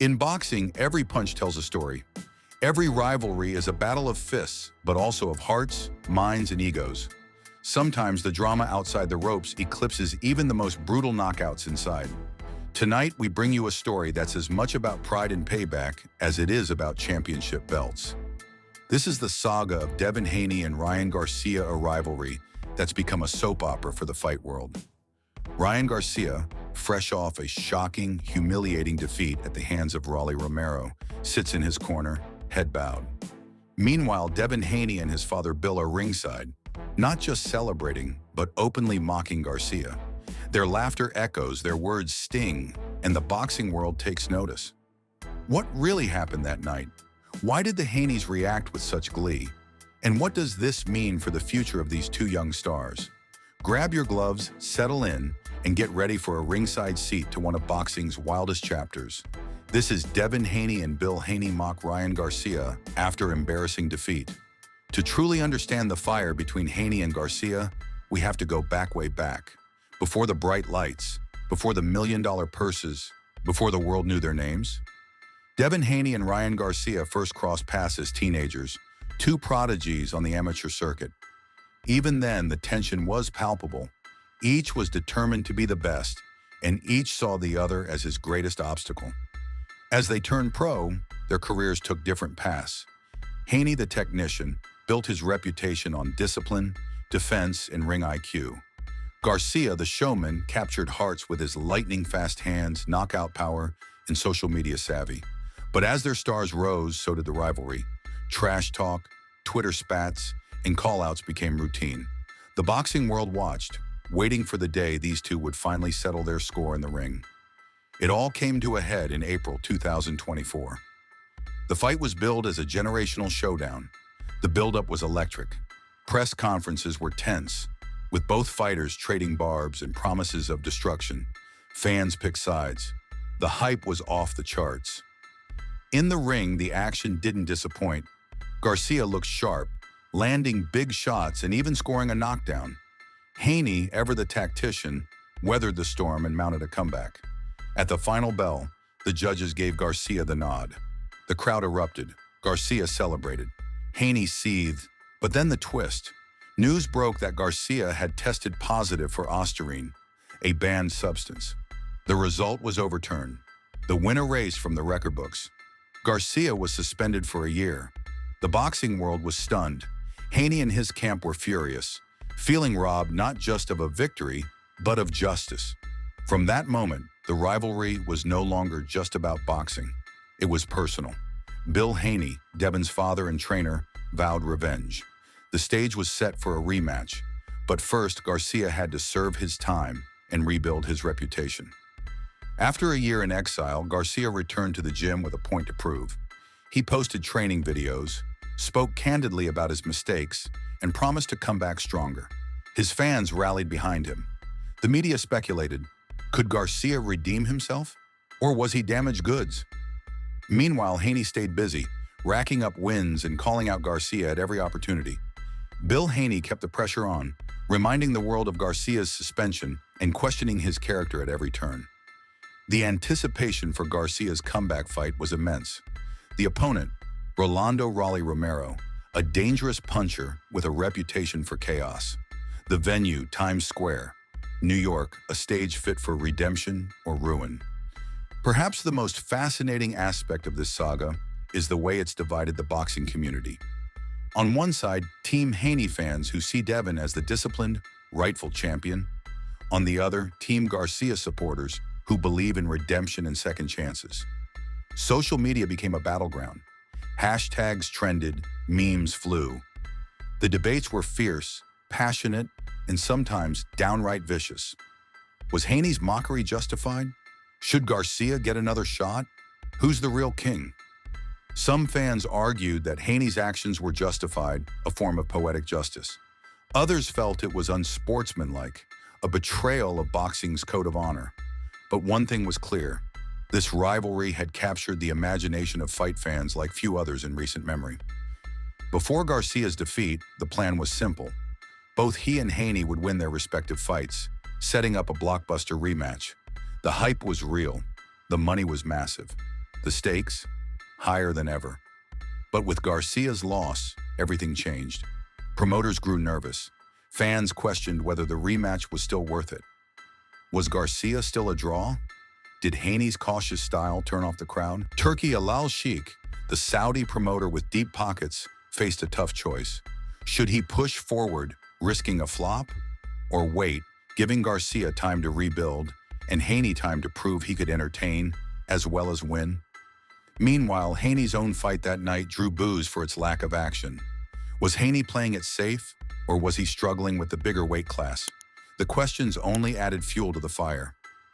In boxing, every punch tells a story. Every rivalry is a battle of fists, but also of hearts, minds, and egos. Sometimes the drama outside the ropes eclipses even the most brutal knockouts inside. Tonight, we bring you a story that's as much about pride and payback as it is about championship belts. This is the saga of Devin Haney and Ryan Garcia, a rivalry that's become a soap opera for the fight world. Ryan Garcia, fresh off a shocking, humiliating defeat at the hands of Rolly Romero, sits in his corner, head bowed. Meanwhile, Devin Haney and his father Bill are ringside, not just celebrating, but openly mocking Garcia. Their laughter echoes, their words sting, and the boxing world takes notice. What really happened that night? Why did the Haneys react with such glee? And what does this mean for the future of these two young stars? Grab your gloves, settle in, and get ready for a ringside seat to one of boxing's wildest chapters. This is Devin Haney and Bill Haney mock Ryan Garcia after embarrassing defeat. To truly understand the fire between Haney and Garcia, we have to go way back. Before the bright lights, before the million-dollar purses, before the world knew their names. Devin Haney and Ryan Garcia first crossed paths as teenagers, two prodigies on the amateur circuit. Even then, the tension was palpable. Each was determined to be the best, and each saw the other as his greatest obstacle. As they turned pro, their careers took different paths. Haney, the technician, built his reputation on discipline, defense, and ring IQ. Garcia, the showman, captured hearts with his lightning-fast hands, knockout power, and social media savvy. But as their stars rose, so did the rivalry. Trash talk, Twitter spats, and call-outs became routine. The boxing world watched, waiting for the day these two would finally settle their score in the ring. It all came to a head in April 2024. The fight was billed as a generational showdown. The buildup was electric. Press conferences were tense, with both fighters trading barbs and promises of destruction. Fans picked sides. The hype was off the charts. In the ring, the action didn't disappoint. Garcia looked sharp, landing big shots and even scoring a knockdown. Haney, ever the tactician, weathered the storm and mounted a comeback. At the final bell, the judges gave Garcia the nod. The crowd erupted. Garcia celebrated. Haney seethed, but then the twist. News broke that Garcia had tested positive for Ostarine, a banned substance. The result was overturned. The winner erased from the record books. Garcia was suspended for a year. The boxing world was stunned. Haney and his camp were furious, feeling robbed not just of a victory, but of justice. From that moment, the rivalry was no longer just about boxing. It was personal. Bill Haney, Devin's father and trainer, vowed revenge. The stage was set for a rematch, but first Garcia had to serve his time and rebuild his reputation. After a year in exile, Garcia returned to the gym with a point to prove. He posted training videos, spoke candidly about his mistakes, and promised to come back stronger. His fans rallied behind him. The media speculated, could Garcia redeem himself? Or was he damaged goods? Meanwhile, Haney stayed busy, racking up wins and calling out Garcia at every opportunity. Bill Haney kept the pressure on, reminding the world of Garcia's suspension and questioning his character at every turn. The anticipation for Garcia's comeback fight was immense. The opponent, Rolando Rolly Romero, a dangerous puncher with a reputation for chaos. The venue, Times Square, New York, a stage fit for redemption or ruin. Perhaps the most fascinating aspect of this saga is the way it's divided the boxing community. On one side, Team Haney fans who see Devin as the disciplined, rightful champion. On the other, Team Garcia supporters who believe in redemption and second chances. Social media became a battleground. Hashtags trended, memes flew. The debates were fierce, passionate, and sometimes downright vicious. Was Haney's mockery justified? Should Garcia get another shot? Who's the real king? Some fans argued that Haney's actions were justified, a form of poetic justice. Others felt it was unsportsmanlike, a betrayal of boxing's code of honor. But one thing was clear. This rivalry had captured the imagination of fight fans like few others in recent memory. Before Garcia's defeat, the plan was simple. Both he and Haney would win their respective fights, setting up a blockbuster rematch. The hype was real. The money was massive. The stakes? Higher than ever. But with Garcia's loss, everything changed. Promoters grew nervous. Fans questioned whether the rematch was still worth it. Was Garcia still a draw? Did Haney's cautious style turn off the crowd? Turki Al Sheikh, the Saudi promoter with deep pockets, faced a tough choice. Should he push forward, risking a flop? Or wait, giving Garcia time to rebuild and Haney time to prove he could entertain as well as win? Meanwhile, Haney's own fight that night drew boos for its lack of action. Was Haney playing it safe, or was he struggling with the bigger weight class? The questions only added fuel to the fire.